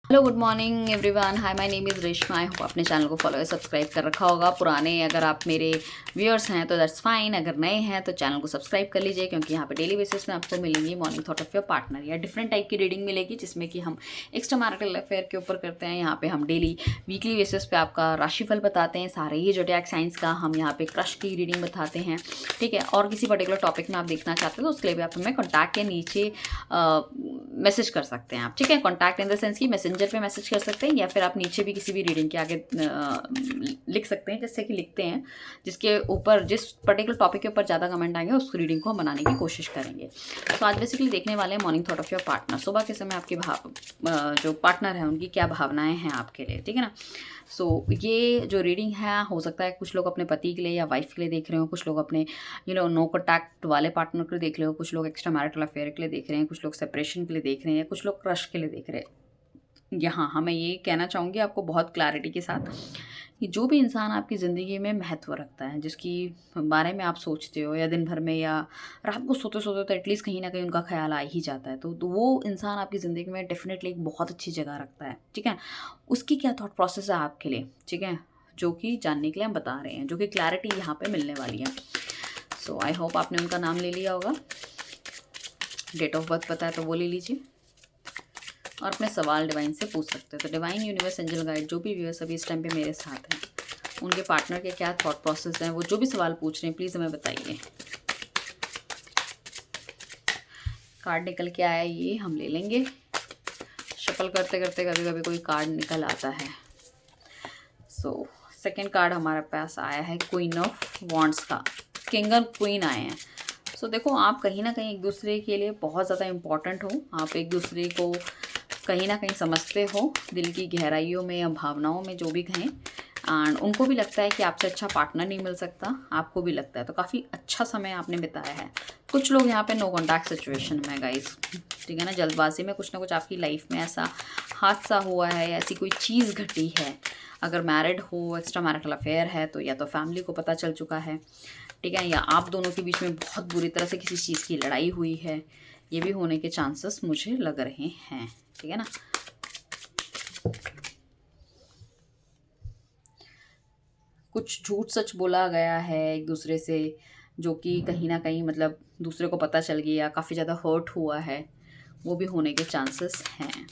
Hello good morning everyone. Hi, my name is Reshma. I hope अपने channel को follow या subscribe कर रखा होगा। पुराने अगर आप मेरे व्यूअर्स हैं तो दैट्स फाइन, अगर नए हैं तो चैनल को सब्सक्राइब कर लीजिए, क्योंकि यहाँ पे डेली बेसिस में आपको मिलेंगी morning thought of your partner या डिफरेंट टाइप की रीडिंग मिलेगी, जिसमें कि हम एक्स्ट्रा मैरिटल अफेयर के ऊपर करते हैं। यहाँ पे हम डेली वीकली बेसिस पे आपका राशिफल बताते हैं, सारे ही जोडिएक साइंस का हम यहाँ पे क्रश की रीडिंग बताते हैं। ठीक है, और किसी पर्टिकुलर टॉपिक में आप देखना चाहते हो तो उसके लिए भी आप हमें कॉन्टैक्ट के नीचे मैसेज कर सकते हैं आप। ठीक है, कॉन्टैक्ट इन द सेंस कि मैसेंजर पे मैसेज कर सकते हैं, या फिर आप नीचे भी किसी भी रीडिंग के आगे लिख सकते हैं, जैसे कि लिखते हैं जिसके ऊपर जिस पर्टिकुलर टॉपिक के ऊपर ज़्यादा कमेंट आएंगे उस रीडिंग को हम बनाने की कोशिश करेंगे। तो आज बेसिकली देखने वाले हैं morning thought of your partner. सुबह के समय आपके जो पार्टनर है उनकी क्या भावनाएं हैं आपके लिए। ठीक है ना। सो ये जो रीडिंग है, हो सकता है कुछ लोग अपने पति के लिए या वाइफ के लिए देख रहे हो, कुछ लोग अपने नो कॉन्टैक्ट वाले पार्टनर के लिए देख रहे हो, कुछ लोग एक्स्ट्रा मैरिटल अफेयर के लिए देख रहे हैं, कुछ लोग सेपरेशन के लिए देख रहे हैं, कुछ लोग क्रश के लिए देख रहे हैं। यहाँ मैं ये कहना चाहूँगी आपको बहुत क्लैरिटी के साथ कि जो भी इंसान आपकी ज़िंदगी में महत्व रखता है, जिसकी बारे में आप सोचते हो या दिन भर में या रात को सोते सोते तो एटलीस्ट कहीं ना कहीं उनका ख्याल आ ही जाता है, तो वो इंसान आपकी ज़िंदगी में डेफिनेटली एक बहुत अच्छी जगह रखता है। ठीक है, उसकी क्या थॉट प्रोसेस है आपके लिए, ठीक है, जो कि जानने के लिए हम बता रहे हैं, जो कि क्लैरिटी यहाँ पे मिलने वाली है। सो आई होप आपने उनका नाम ले लिया होगा, डेट ऑफ बर्थ पता है तो वो ले लीजिए, और अपने सवाल डिवाइन से पूछ सकते हैं। तो डिवाइन, यूनिवर्स, एंजल गाइड, जो भी व्यूअर्स अभी इस टाइम पे मेरे साथ हैं, उनके पार्टनर के क्या थॉट प्रोसेस हैं, वो जो भी सवाल पूछ रहे हैं प्लीज़ हमें बताइए। कार्ड निकल के आया, ये हम ले लेंगे। शफल करते करते कभी कभी कोई कार्ड निकल आता है। सो सेकेंड कार्ड हमारे पास आया है क्वीन ऑफ वॉन्ड्स का, किंग और क्वीन आए हैं। सो देखो, आप कहीं ना कहीं एक दूसरे के लिए बहुत ज़्यादा इम्पॉर्टेंट हो, आप एक दूसरे को कहीं ना कहीं समझते हो, दिल की गहराइयों में या भावनाओं में, जो भी कहें। एंड उनको भी लगता है कि आपसे अच्छा पार्टनर नहीं मिल सकता, आपको भी लगता है। तो काफ़ी अच्छा समय आपने बिताया है। कुछ लोग यहाँ पे नो कॉन्टैक्ट सिचुएशन में गाइस, ठीक है ना, जल्दबाजी में कुछ ना कुछ आपकी लाइफ में ऐसा हादसा हुआ है, ऐसी कोई चीज़ घटी है। अगर मैरिड हो, एक्स्ट्रा मैरिटल अफेयर है, तो या तो फैमिली को पता चल चुका है, ठीक है, या आप दोनों के बीच में बहुत बुरी तरह से किसी चीज़ की लड़ाई हुई है। ये भी होने के चांसेस मुझे लग रहे हैं। ठीक है ना। कुछ झूठ सच बोला गया है एक दूसरे से, जो कि कहीं ना कहीं मतलब दूसरे को पता चल गया, काफ़ी ज़्यादा हर्ट हुआ है, वो भी होने के चांसेस हैं।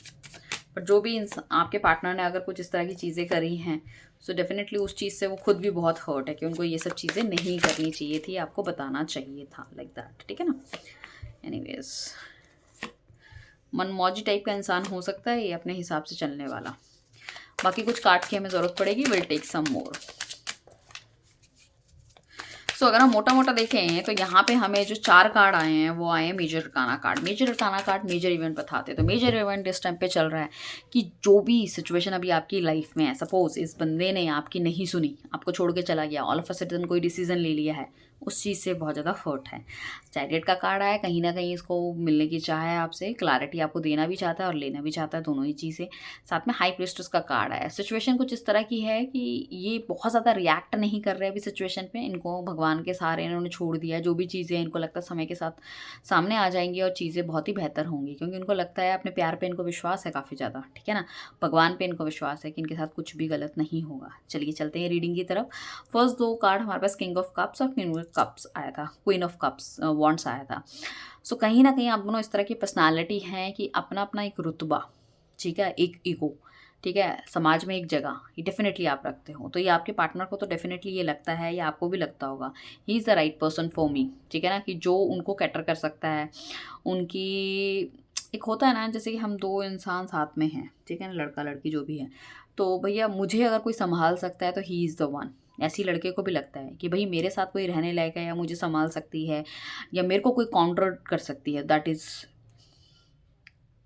पर जो भी आपके पार्टनर ने अगर कुछ इस तरह की चीज़ें करी हैं, सो डेफिनेटली उस चीज़ से वो खुद भी बहुत हर्ट है कि उनको ये सब चीज़ें नहीं करनी चाहिए थी, आपको बताना चाहिए था, लाइक दैट। ठीक है ना। एनीवेज, मनमौजी टाइप का इंसान हो सकता है ये, अपने हिसाब से चलने वाला। बाकी कुछ कार्ड की हमें ज़रूरत पड़ेगी, विल टेक सम मोर। सो अगर हम मोटा मोटा देखें तो यहाँ पे हमें जो 4 कार्ड आए हैं वो आए हैं major arcana card. Major arcana card major event बताते हैं। तो मेजर इवेंट इस टाइम पे चल रहा है कि जो भी सिचुएशन अभी आपकी लाइफ में है, सपोज इस बंदे ने आपकी नहीं सुनी, आपको छोड़ के चला गया, ऑल ऑफ अ सडन कोई डिसीजन ले लिया है, उस चीज़ से बहुत ज़्यादा हर्ट है। चैरियट का कार्ड आया, कहीं ना कहीं इसको मिलने की चाह है आपसे, क्लैरिटी आपको देना भी चाहता है और लेना भी चाहता है, दोनों ही चीज़ें। साथ में हाई प्रीस्टेस का कार्ड आया। सिचुएशन कुछ इस तरह की है कि ये बहुत ज़्यादा रिएक्ट नहीं कर रहे अभी सिचुएशन पे, इनको भगवान के सहारे इन्होंने छोड़ दिया। जो भी चीज़ें इनको लगता है समय के साथ सामने आ जाएंगी और चीज़ें बहुत ही बेहतर होंगी, क्योंकि इनको लगता है अपने प्यार पे इनको विश्वास है काफ़ी ज़्यादा। ठीक है ना, भगवान पे इनको विश्वास है कि इनके साथ कुछ भी गलत नहीं होगा। चलिए चलते हैं रीडिंग की तरफ। फर्स्ट 2 कार्ड हमारे पास किंग ऑफ कप्स और क्वीन ऑफ कप्स आया था, क्वीन ऑफ कप्स वॉन्ड्स आया था। सो कहीं ना कहीं आप दोनों इस तरह की पर्सनालिटी हैं कि अपना अपना एक रुतबा, ठीक है, एक ईगो, ठीक है, समाज में एक जगह, ये डेफिनेटली आप रखते हो। तो ये आपके पार्टनर को तो डेफिनेटली ये लगता है, या आपको भी लगता होगा, he is the right person for me. ठीक है ना, कि जो उनको कैटर कर सकता है। उनकी एक होता है ना, जैसे कि हम 2 इंसान साथ में हैं, ठीक है ना, लड़का लड़की जो भी है, तो भैया मुझे अगर कोई संभाल सकता है तो ही इज़ द वन। ऐसी लड़के को भी लगता है कि भाई मेरे साथ कोई रहने लायक है, या मुझे संभाल सकती है, या मेरे को कोई काउंटर कर सकती है, दैट इज़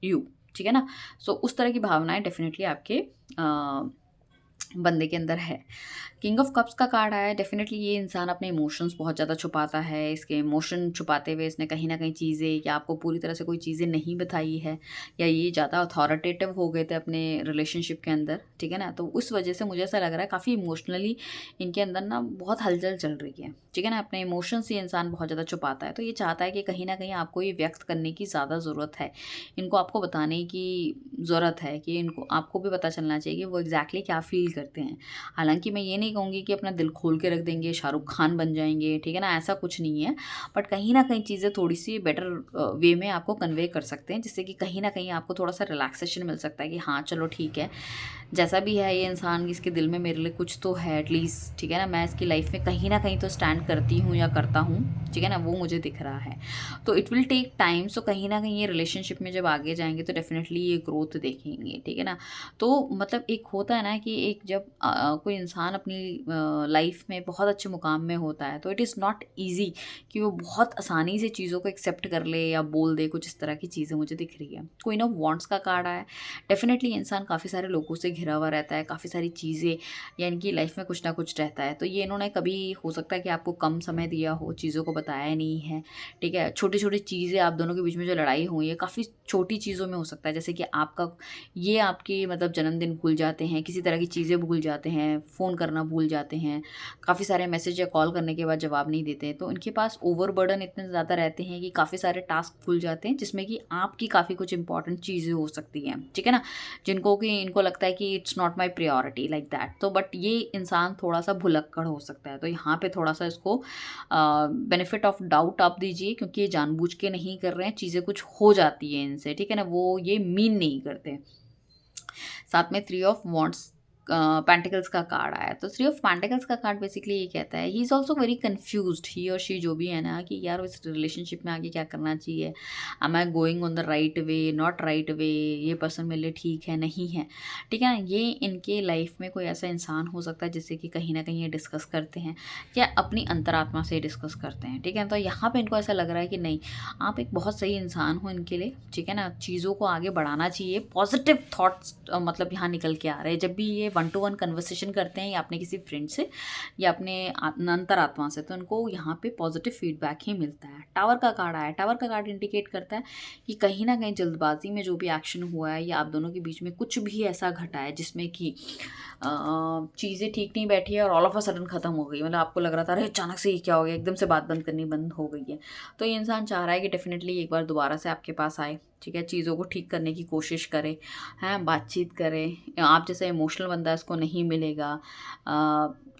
यू। ठीक है ना। सो उस तरह की भावनाएं डेफिनेटली आपके बंदे के अंदर है। किंग ऑफ कप्स का कार्ड आया है, डेफिनेटली ये इंसान अपने इमोशंस बहुत ज़्यादा छुपाता है। इसके इमोशन छुपाते हुए इसने कहीं ना कहीं चीज़ें, या आपको पूरी तरह से कोई चीज़ें नहीं बताई है, या ये ज़्यादा अथॉरिटेटिव हो गए थे अपने रिलेशनशिप के अंदर, ठीक है ना। तो उस वजह से मुझे ऐसा लग रहा है काफ़ी इमोशनली इनके अंदर ना बहुत हलचल चल रही है, ठीक है ना। अपने इमोशंस ये इंसान बहुत ज़्यादा छुपाता है, तो ये चाहता है कि कहीं ना कहीं आपको ये व्यक्त करने की ज़्यादा ज़रूरत है, इनको आपको बताने की ज़रूरत है, कि इनको आपको भी पता चलना चाहिए कि वो एग्जैक्टली क्या फ़ील करते हैं। हालाँकि मैं ये नहीं कहूँगी कि अपना दिल खोल के रख देंगे, शाहरुख खान बन जाएँगे, ठीक है ना, ऐसा कुछ नहीं है। बट कहीं न कहीं चीज़ें थोड़ी-सी बेटर वे में आपको कन्वे कर सकते हैं, जिससे कि कहीं न कहीं आपको थोड़ा-सा रिलैक्सेशन मिल सकता है कि हाँ, चलो ठीक है, जैसा भी है ये इंसान, इसके दिल में मेरे लिए कुछ तो है एटलीस्ट, ठीक है ना, मैं इसकी लाइफ में कहीं न कहीं तो स्टैंड करती हूँ या करता हूँ, ठीक है ना, वो मुझे दिख रहा है। तो इट विल टेक टाइम, सो कहीं न कहीं ये रिलेशनशिप में जब आगे जाएँगे तो डेफ़िनेटली ये ग्रोथ देखेंगे, ठीक है ना। तो मतलब एक होता है ना कि एक जब कोई इंसान अपनी लाइफ में बहुत अच्छे मुकाम में होता है, तो इट इज़ नॉट ईज़ी कि वो बहुत आसानी से चीज़ों को एक्सेप्ट कर ले या बोल दे, कुछ इस तरह की चीज़ें मुझे दिख रही है। क्वीन ऑफ वांड्स का कार्ड आया है, डेफ़िनेटली इंसान काफ़ी सारे लोगों से घिरा हुआ रहता है, काफ़ी सारी चीज़ें, या इनकी लाइफ में कुछ ना कुछ रहता है। तो ये इन्होंने कभी हो सकता है कि आपको कम समय दिया हो, चीज़ों को बताया नहीं है, ठीक है। छोटी-छोटी चीज़ें आप दोनों के बीच में जो लड़ाई हुई है, काफ़ी छोटी चीज़ों में हो सकता है, जैसे कि आपकी मतलब जन्मदिन भूल जाते हैं, किसी तरह की चीज़ें भूल जाते हैं, फ़ोन करना भूल जाते हैं, काफ़ी सारे मैसेज या कॉल करने के बाद जवाब नहीं देते हैं। तो इनके पास ओवरबर्डन इतने ज़्यादा रहते हैं कि काफ़ी सारे टास्क भूल जाते हैं, जिसमें कि आपकी काफ़ी कुछ इंपॉर्टेंट चीज़ें हो सकती हैं, ठीक है ना? जिनको कि इनको लगता है कि it's not my priority like that. तो बट ये इंसान थोड़ा-सा भुलक्कड़ हो सकता है, तो यहाँ पे थोड़ा-सा इसको बेनिफिट ऑफ डाउट आप दीजिए, क्योंकि ये जानबूझ के नहीं कर रहे हैं, चीज़ें कुछ हो जाती हैं इनसे, ठीक है ना? वो ये मीन नहीं करते। साथ में थ्री ऑफ वॉन्ट्स पेंटिकल्स का कार्ड आया, तो थ्री ऑफ पेंटिकल्स का कार्ड बेसिकली ये कहता है, he is also very confused, he और शी जो भी है ना, कि यार इस रिलेशनशिप में आगे क्या करना चाहिए, am I going on the right way, not right way, ये पर्सन मेरे लिए ठीक है नहीं है, ठीक है ना। ये इनके लाइफ में कोई ऐसा इंसान हो सकता है जिससे कि कहीं ना कहीं ये डिस्कस करते हैं, या अपनी अंतरात्मा से डिस्कस करते हैं, ठीक है। तो यहाँ पे इनको ऐसा लग रहा है कि नहीं, आप एक बहुत सही इंसान हो इनके लिए, ठीक है ना, चीज़ों को आगे बढ़ाना चाहिए, पॉजिटिव थॉट्स मतलब यहाँ निकल के आ रहे हैं जब भी ये 1-to-1 कन्वर्सेशन करते हैं, या अपने किसी फ्रेंड से, या अपने अंतरात्मा से, तो उनको यहाँ पे पॉजिटिव फीडबैक ही मिलता है। टावर का कार्ड आया, टावर का कार्ड इंडिकेट करता है कि कहीं ना कहीं जल्दबाजी में जो भी एक्शन हुआ है, या आप दोनों के बीच में कुछ भी ऐसा घटा है जिसमें कि चीज़ें ठीक नहीं बैठी है और ऑल ऑफ अ सडन ख़त्म हो गई, मतलब आपको लग रहा था अरे अचानक से ये क्या हो गया, एकदम से बात बंद करनी बंद हो गई है। तो ये इंसान चाह रहा है कि डेफिनेटली एक बार दोबारा से आपके पास आए, ठीक है, चीज़ों को ठीक करने की कोशिश करे, हैं, बातचीत करें। आप जैसे इमोशनल बंदा इसको नहीं मिलेगा।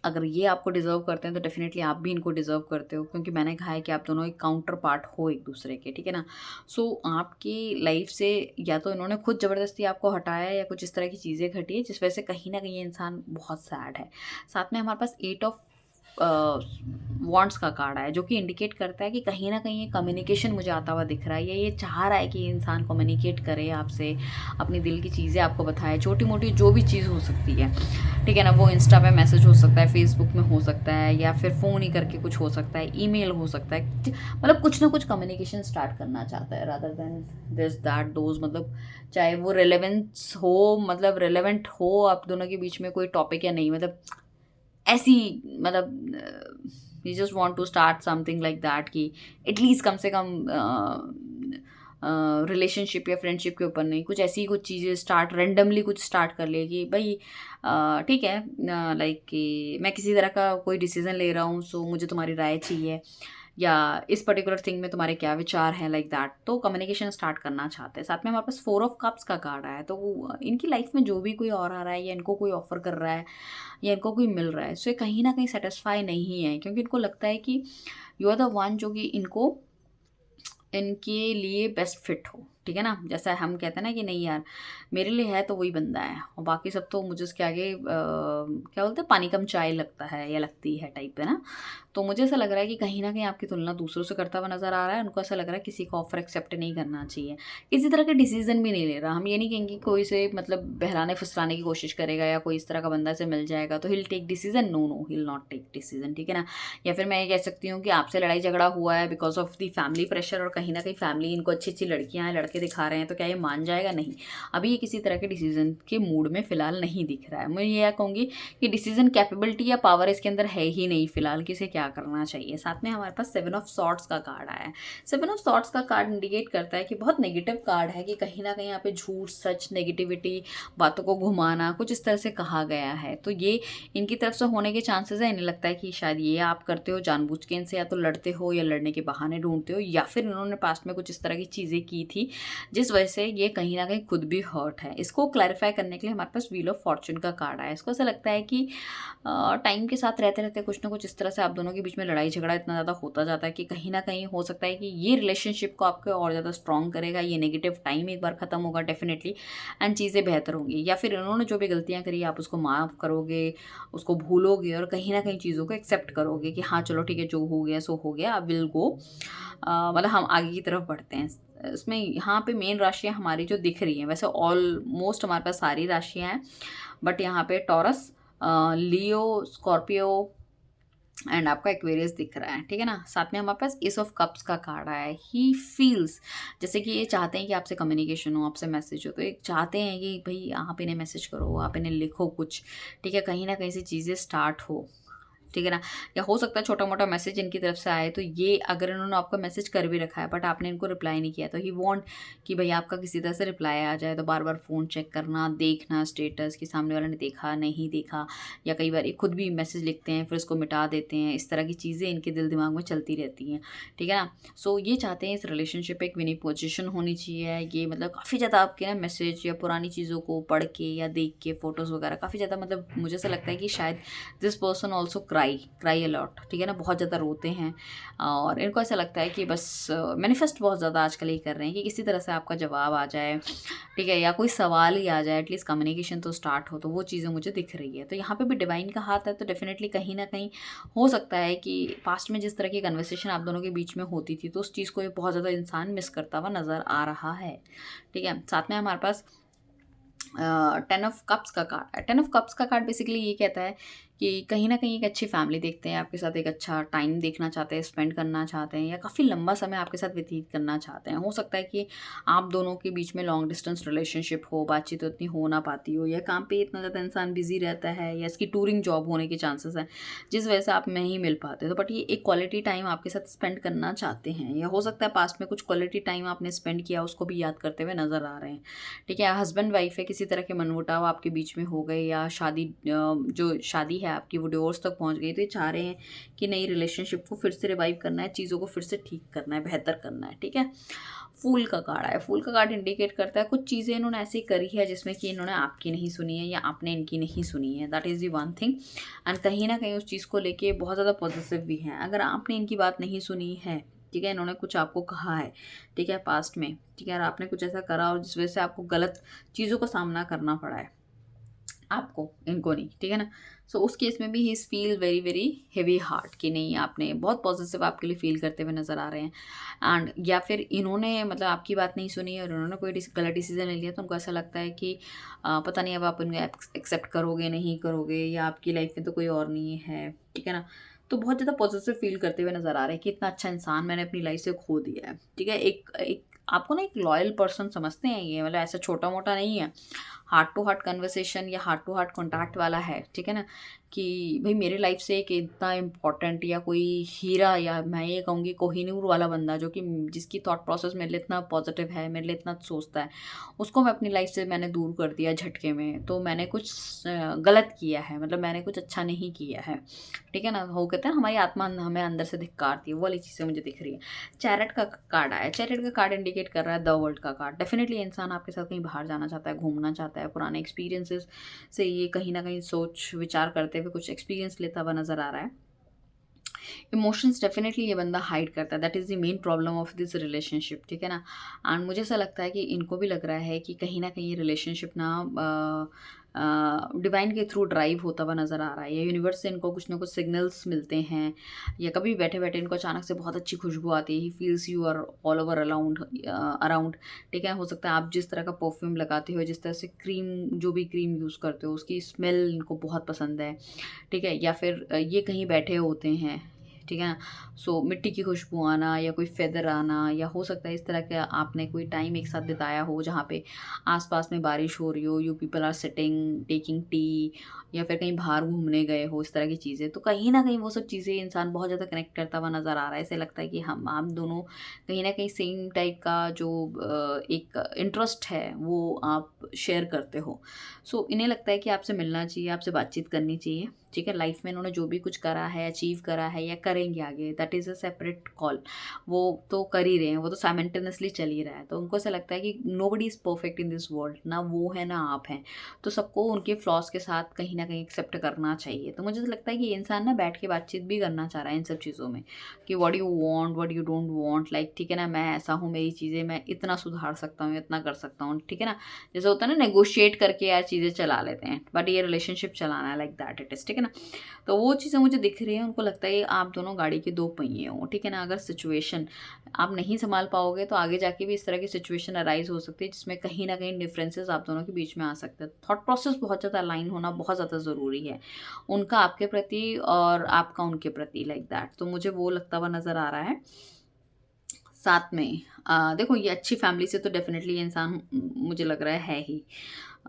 अगर ये आपको डिज़र्व करते हैं तो डेफ़िनेटली आप भी इनको डिज़र्व करते हो, क्योंकि मैंने कहा है कि आप दोनों एक काउंटर पार्ट हो एक दूसरे के, ठीक है ना। सो आपकी लाइफ से या तो इन्होंने खुद ज़बरदस्ती आपको हटाया, या कुछ इस तरह की चीज़ें घटी है जिस वजह से कहीं ना कहीं ये इंसान बहुत सैड है। साथ में हमारे पास एट ऑफ वॉन्ट्स का कार्ड है, जो कि इंडिकेट करता है कि कहीं न कहीं ये कम्युनिकेशन मुझे आता हुआ दिख रहा है, या ये चाह रहा है कि ये इंसान कम्युनिकेट करे आपसे, अपनी दिल की चीज़ें आपको बताए, छोटी-मोटी जो भी चीज़ हो सकती है, ठीक है ना? वो इंस्टा पे मैसेज हो सकता है, फेसबुक में हो सकता है, या फिर फ़ोन ही करके कुछ हो सकता है, ईमेल हो सकता है, मतलब कुछ ना कुछ कम्युनिकेशन स्टार्ट करना चाहता है, rather than this that those, मतलब चाहे वो रिलेवेंस हो, मतलब रिलेवेंट हो आप दोनों के बीच में कोई टॉपिक या नहीं, मतलब ऐसी, मतलब you just want to start something like that, कि एटलीस्ट कम से कम रिलेशनशिप या फ्रेंडशिप के ऊपर नहीं, कुछ ऐसी कुछ चीज़ें स्टार्ट रेंडमली कुछ स्टार्ट कर ले कि भाई ठीक है, लाइक कि मैं किसी तरह का कोई डिसीजन ले रहा हूँ, सो मुझे तुम्हारी राय चाहिए, या इस पर्टिकुलर थिंग में तुम्हारे क्या विचार हैं, लाइक दैट। तो कम्युनिकेशन स्टार्ट करना चाहते हैं। साथ में हमारे पास फोर ऑफ कप्स का कार्ड आया है, तो इनकी लाइफ में जो भी कोई और आ रहा है, या इनको कोई ऑफर कर रहा है, या इनको कोई मिल रहा है, सो ये कहीं ना कहीं सेटिस्फाई नहीं है, क्योंकि इनको लगता है कि यू आर द वन जो कि इनको इनके लिए बेस्ट फिट हो, ठीक है ना। जैसा हम कहते हैं ना कि नहीं यार, मेरे लिए है तो वही बंदा है, और बाकी सब तो मुझे उसके आगे क्या बोलते हैं, पानी कम चाय लगता है या लगती है टाइप है ना। तो मुझे ऐसा लग रहा है कि कहीं न कहीं आपकी तुलना दूसरों से करता हुआ नज़र आ रहा है। उनको ऐसा लग रहा है किसी का ऑफ़र एक्सेप्ट नहीं करना चाहिए। किसी तरह के डिसीज़न भी नहीं ले रहा। हम ये नहीं कहेंगे कोई इसे मतलब बहलाने-फुसलाने की कोशिश करेगा या कोई इस तरह का बंदा इसे मिल जाएगा तो he will take decision. No, no, he will not take decision, ठीक है ना? या फिर मैं ये कह सकती हूँ कि आपसे लड़ाई-झगड़ा हुआ है because of the family pressure और कहीं न कहीं फैमिली इनको अच्छी-अच्छी लड़कियाँ हैं, लड़के दिखा रहे हैं, तो क्या ये मान जाएगा? नहीं। अभी ये किसी तरह के डिसीज़न के मूड में फ़िलहाल नहीं दिख रहा है। मैं ये कहूँगी कि डिसीज़न कैपेबिलिटी या पावर इसके अंदर है ही नहीं फ़िलहाल कि इसे क्या करना चाहिए। साथ में हमारे पास 7 ऑफ सॉर्ड्स का कार्ड आया है। 7 ऑफ सॉर्ड्स का कार्ड इंडिकेट करता है कि बहुत नेगेटिव कार्ड है कि कहीं न कहीं यहाँ पे झूठ, सच, नेगेटिविटी, बातों को घुमाना, कुछ इस तरह से कहा गया है। तो ये इनकी तरफ से होने के चांसेस हैं। इन्हें लगता है कि शायद ये आप करते हो जानबूझ के इनसे, या तो लड़ते हो या लड़ने के बहाने ढूँढते हो, या फिर इन्होंने पास्ट में कुछ इस तरह की चीज़ें की थी जिस वजह से ये कहीं न कहीं खुद भी हर्ट है। इसको क्लैरिफ़ाई करने के लिए हमारे पास व्हील ऑफ फॉर्च्यून का कार्ड आया है। इसको ऐसा लगता है कि टाइम के साथ रहते-रहते कुछ ना कुछ इस तरह से आप दोनों के बीच में लड़ाई-झगड़ा इतना ज़्यादा होता जाता है कि कहीं न कहीं हो सकता है कि ये रिलेशनशिप को आपको और ज़्यादा स्ट्रॉन्ग करेगा। ये नेगेटिव टाइम एक बार ख़त्म होगा डेफ़िनेटली एंड चीज़ें बेहतर होंगी, या फिर इन्होंने जो भी गलतियाँ करी आप उसको माफ़ करोगे, उसको भूलोगे और कहीं न कहीं चीज़ों को एक्सेप्ट करोगे कि हाँ, चलो ठीक है, जो हो गया सो हो गया, अब विल गो मतलब हम आगे की तरफ बढ़ते हैं। इसमें यहाँ पे मेन राशियाँ हमारी जो दिख रही हैं, वैसे ऑलमोस्ट हमारे पास सारी राशियाँ हैं, बट यहाँ पे टॉरस, लियो, स्कॉर्पियो एंड आपका एक्वेरियस दिख रहा है, ठीक है ना? साथ में हमारे पास एस ऑफ कप्स का कार्ड आया है। ही फील्स, जैसे कि ये चाहते हैं कि आपसे कम्युनिकेशन हो, आपसे मैसेज हो, तो ये चाहते हैं कि भई आप इन्हें मैसेज करो, आप इन्हें लिखो कुछ, ठीक है? कहीं न कहीं से चीज़ें स्टार्ट हो, ठीक है ना? या हो सकता है छोटा-मोटा मैसेज इनकी तरफ से आए, तो ये अगर इन्होंने आपको मैसेज कर भी रखा है बट आपने इनको रिप्लाई नहीं किया, तो ही वांट कि भई आपका किसी तरह से रिप्लाई आ जाए, तो बार-बार फ़ोन चेक करना, देखना स्टेटस कि सामने वाले ने देखा, नहीं देखा, या कई बार ये खुद भी मैसेज लिखते हैं फिर उसको मिटा देते हैं। इस तरह की चीज़ें इनके दिल-दिमाग में चलती रहती हैं, ठीक है ना? सो ये चाहते हैं इस रिलेशनशिप पे एक विनिंग पोज़ीशन होनी चाहिए। ये मतलब काफ़ी ज़्यादा आपके ना मैसेज या पुरानी चीज़ों को पढ़ के या देख के फ़ोटोज़ वगैरह काफ़ी ज़्यादा, मतलब मुझे ऐसा लगता है कि शायद this person also cry a lot, ठीक है ना? बहुत ज़्यादा रोते हैं और इनको ऐसा लगता है कि बस मैनिफेस्ट बहुत ज़्यादा आजकल ये कर रहे हैं कि किसी तरह से आपका जवाब आ जाए, ठीक है? या कोई सवाल ही आ जाए, एटलीस्ट कम्युनिकेशन तो स्टार्ट हो, तो वो चीज़ें मुझे दिख रही है। तो यहाँ पे भी डिवाइन का हाथ है, तो डेफिनेटली कहीं न कहीं हो सकता है कि पास्ट में जिस तरह की कन्वर्सेशन आप दोनों के बीच में होती थी, तो उस चीज़ को ये बहुत ज़्यादा इंसान मिस करता हुआ नज़र आ रहा है, ठीक है? साथ में हमारे पास 10 ऑफ कप्स का कार्ड है। 10 ऑफ कप्स का कार्ड बेसिकली ये कहता है कि कहीं न कहीं एक अच्छी फैमिली देखते हैं, आपके साथ एक अच्छा टाइम देखना चाहते हैं, स्पेंड करना चाहते हैं, या काफ़ी लंबा समय आपके साथ व्यतीत करना चाहते हैं। हो सकता है कि आप दोनों के बीच में लॉन्ग डिस्टेंस रिलेशनशिप हो, बातचीत तो इतनी हो ना पाती हो, या काम पे इतना ज़्यादा इंसान बिज़ी रहता है, या इसकी टूरिंग जॉब होने के चांसेस हैं, जिस वजह से आप नहीं मिल पाते। तो बट ये एक क्वालिटी टाइम आपके साथ स्पेंड करना चाहते हैं, या हो सकता है पास्ट में कुछ क्वालिटी टाइम आपने स्पेंड किया, उसको भी याद करते हुए नज़र आ रहे हैं, ठीक है? हस्बैंड वाइफ है, किसी तरह के मनमुटाव आपके बीच में हो गए, या शादी जो शादी है आपकी वो डिवोर्स तक पहुंच गई, तो ये चाह रहे हैं कि नई रिलेशनशिप को फिर से रिवाइव करना है, चीज़ों को फिर से ठीक करना है, बेहतर करना है, ठीक है? फूल का कार्ड है। फूल का कार्ड इंडिकेट करता है कुछ चीज़ें इन्होंने ऐसी करी है जिसमें कि इन्होंने आपकी नहीं सुनी है या आपने इनकी नहीं सुनी है, that is the one thing. And कहीं ना कहीं उस चीज़ को लेके बहुत ज़्यादा पॉजिटिव भी हैं। अगर आपने इनकी बात नहीं सुनी है, ठीक है, इन्होंने कुछ आपको कहा है, ठीक है, पास्ट में, ठीक है, और आपने कुछ ऐसा करा और जिस वजह से आपको गलत चीज़ों का सामना करना पड़ा है, आपको, इनको नहीं, ठीक है ना? सो उस केस में भी he is feel very very heavy heart कि नहीं, आपने बहुत पॉजिटिव आपके लिए फील करते हुए नज़र आ रहे हैं। एंड या फिर इन्होंने मतलब आपकी बात नहीं सुनी और उन्होंने कोई गलत डिसीजन ले लिया, तो उनको ऐसा लगता है कि पता नहीं अब आप उनको एक्सेप्ट करोगे नहीं करोगे, या आपकी लाइफ में तो कोई और नहीं है, ठीक है ना? तो बहुत ज़्यादा पॉजिटिव फील करते हुए नज़र आ रहे हैं कि इतना अच्छा इंसान मैंने अपनी लाइफ से खो दिया है, ठीक है? एक एक आपको ना एक लॉयल पर्सन समझते हैं ये, मतलब ऐसा छोटा मोटा नहीं है, हार्ट टू हार्ट कन्वर्सेशन या हार्ट टू हार्ट कॉन्टैक्ट वाला है, ठीक है ना? कि भाई मेरे लाइफ से एक इतना इम्पॉर्टेंट या कोई हीरा, या मैं ये कहूँगी कोहिनूर वाला बंदा जो कि जिसकी थॉट प्रोसेस मेरे लिए इतना पॉजिटिव है, मेरे लिए इतना सोचता है, उसको मैं अपनी लाइफ से मैंने दूर कर दिया झटके में, तो मैंने कुछ गलत किया है, मतलब मैंने कुछ अच्छा नहीं किया है, ठीक है ना? वो कहते हैं हमारी आत्मा हमें अंदर से धिक्कारती है, वो वाली चीज़ें मुझे दिख रही है। चैरेट का कार्ड आया। चैरेट का कार्ड इंडिकेट कर रहा है द वर्ल्ड का कार्ड। डेफिनेटली इंसान आपके साथ कहीं बाहर जाना चाहता है, घूमना चाहता है, पुराने एक्सपीरियंसेस से ये कहीं ना कहीं सोच विचार करते हुए कुछ एक्सपीरियंस लेता हुआ नजर आ रहा है। इमोशंस डेफिनेटली ये बंदा हाइड करता है, that is the main problem of this relationship, ठीक है ना? एंड मुझे ऐसा लगता है कि इनको भी लग रहा है कि कहीं ना कहीं रिलेशनशिप ना डिवाइन के थ्रू ड्राइव होता हुआ नज़र आ रहा है, या यूनिवर्स से इनको कुछ ना कुछ सिग्नल्स मिलते हैं, या कभी बैठे बैठे इनको अचानक से बहुत अच्छी खुशबू आती है, he feels you are all over around. ठीक है, हो सकता है आप जिस तरह का परफ्यूम लगाते हो, जिस तरह से क्रीम, जो भी क्रीम यूज़ करते हो, उसकी स्मेल इनको बहुत पसंद है। ठीक है, या फिर ये कहीं बैठे होते हैं, ठीक है, सो मिट्टी की खुशबू आना, या कोई फेदर आना, या हो सकता है इस तरह का आपने कोई टाइम एक साथ बिताया हो जहाँ पे आसपास में बारिश हो रही हो, you people are sitting taking tea, या फिर कहीं बाहर घूमने गए हो, इस तरह की चीज़ें। तो कहीं ना कहीं वो सब चीज़ें इंसान बहुत ज़्यादा कनेक्ट करता हुआ नज़र आ रहा है। ऐसे लगता है कि हम आप दोनों कहीं ना कहीं सेम टाइप का जो एक इंटरेस्ट है वो आप शेयर करते हो। सो इन्हें लगता है कि आपसे मिलना चाहिए, आपसे बातचीत करनी चाहिए। ठीक है, लाइफ में इन्होंने जो भी कुछ करा है, अचीव करा है या करेंगे आगे, that is a separate call. वो तो कर ही रहे हैं, वो तो साइमल्टेनियसली चल ही रहा है। तो उनको ऐसा लगता है कि nobody is perfect in this world, ना वो है ना आप हैं। तो सबको उनके फ्लॉज के साथ कहीं ना कहीं एक्सेप्ट करना चाहिए। तो मुझे तो लगता है कि ये इंसान ना बैठ के बातचीत भी करना चाह रहा है इन सब चीज़ों में, कि what you want, what you don't want, like ठीक है ना, मैं ऐसा हूँ, मेरी चीज़ें मैं इतना सुधार सकता हूँ, इतना कर सकता हूँ। ठीक है ना, जैसे होता है ना, नेगोशिएट करके यार चीज़ें चला लेते हैं, बट ये रिलेशनशिप चलाना है, लाइक दैट इट इज़। ठीक है ना, तो वो चीज़ें मुझे दिख रही हैं। उनको लगता है आप दोनों गाड़ी के दो पहिए हों। ठीक है ना, अगर सिचुएशन आप नहीं संभाल पाओगे तो आगे जाके भी इस तरह की सिचुएशन अराइज हो सकती है जिसमें कहीं ना कहीं डिफरेंसेस आप दोनों के बीच में आ सकते हैं। थॉट प्रोसेस बहुत ज़्यादा अलाइन होना बहुत ज़्यादा ज़रूरी है, उनका आपके प्रति और आपका उनके प्रति, लाइक दैट। तो मुझे वो लगता हुआ नज़र आ रहा है। साथ में देखो, ये अच्छी फैमिली से तो डेफिनेटली ये इंसान मुझे लग रहा है ही,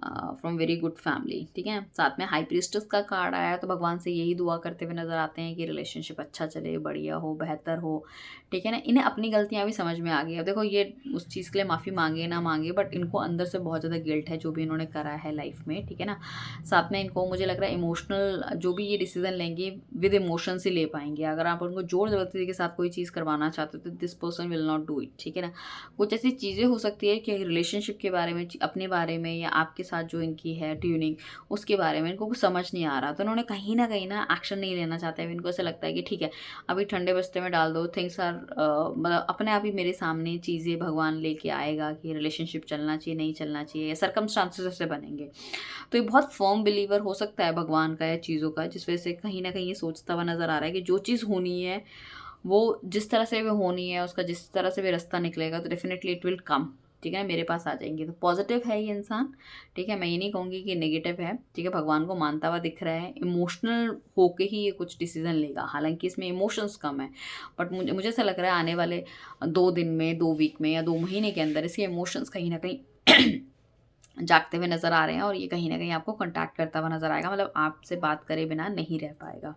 फ्रॉम वेरी गुड फैमिली। ठीक है, साथ में हाई प्रीस्टेस का कार्ड आया है, तो भगवान से यही दुआ करते हुए नजर आते हैं कि रिलेशनशिप अच्छा चले, बढ़िया हो, बेहतर हो। ठीक है ना, इन्हें अपनी गलतियां भी समझ में आ गई। अब देखो, ये उस चीज़ के लिए माफ़ी मांगे ना मांगे, बट इनको अंदर से बहुत ज़्यादा गिल्ट है जो भी इन्होंने करा है लाइफ में। ठीक है ना, साथ में इनको मुझे लग रहा है इमोशनल, जो भी ये डिसीजन लेंगे विद इमोशन से ले पाएंगे। अगर आप उनको जोर जबरदस्ती के साथ कोई चीज़ करवाना चाहते हो तो this person will not do it. ठीक है ना, कुछ ऐसी चीज़ें हो सकती है कि रिलेशनशिप के बारे में, अपने बारे में, या आपके साथ जो इनकी है ट्यूनिंग, उसके बारे में इनको कुछ समझ नहीं आ रहा। तो उन्होंने कहीं ना एक्शन नहीं लेना चाहते हैं। इनको ऐसा लगता है कि ठीक है, अभी ठंडे बस्ते में डाल दो, थिंग्स आर मतलब अपने आप ही मेरे सामने चीज़ें भगवान लेके आएगा कि रिलेशनशिप चलना चाहिए, नहीं चलना चाहिए, या सर्कमस्टांसेस ऐसे बनेंगे। तो ये बहुत फर्म बिलीवर हो सकता है भगवान का या चीज़ों का, जिस वजह से कहीं ना कहीं ये सोचता हुआ नज़र आ रहा है कि जो चीज़ होनी है वो जिस तरह से भी होनी है, उसका जिस तरह से भी रास्ता निकलेगा तो डेफिनेटली इट विल कम। ठीक है, मेरे पास आ जाएंगे। तो पॉजिटिव है ये इंसान। ठीक है, मैं ये नहीं कहूँगी कि नेगेटिव है। ठीक है, भगवान को मानता हुआ दिख रहा है, इमोशनल होके ही ये कुछ डिसीजन लेगा, हालांकि इसमें इमोशंस कम है, बट मुझे मुझे ऐसा लग रहा है आने वाले 2 दिन में, 2 वीक में, या 2 महीने के अंदर इसके इमोशंस कहीं ना कहीं जागते हुए नज़र आ रहे हैं, और ये कहीं ना कहीं आपको कॉन्टैक्ट करता हुआ नज़र आएगा, मतलब आपसे बात करे बिना नहीं रह पाएगा।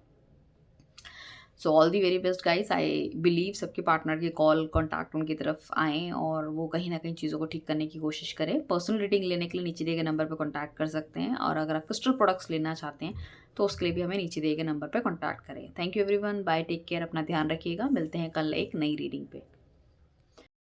So all the very best guys. I believe सबके पार्टनर के कॉल कॉन्टैक्ट उनकी तरफ आएँ और वो कहीं ना कहीं चीज़ों को ठीक करने की कोशिश करें। पर्सनल रीडिंग लेने के लिए नीचे दिए गए नंबर पर कॉन्टैक्ट कर सकते हैं, और अगर आप क्रिस्टल प्रोडक्ट्स लेना चाहते हैं तो उसके लिए भी हमें नीचे दिए गए नंबर पर कॉन्टैक्ट करें। Thank you everyone, bye, take care, अपना ध्यान रखिएगा। मिलते हैं कल एक नई रीडिंग पे।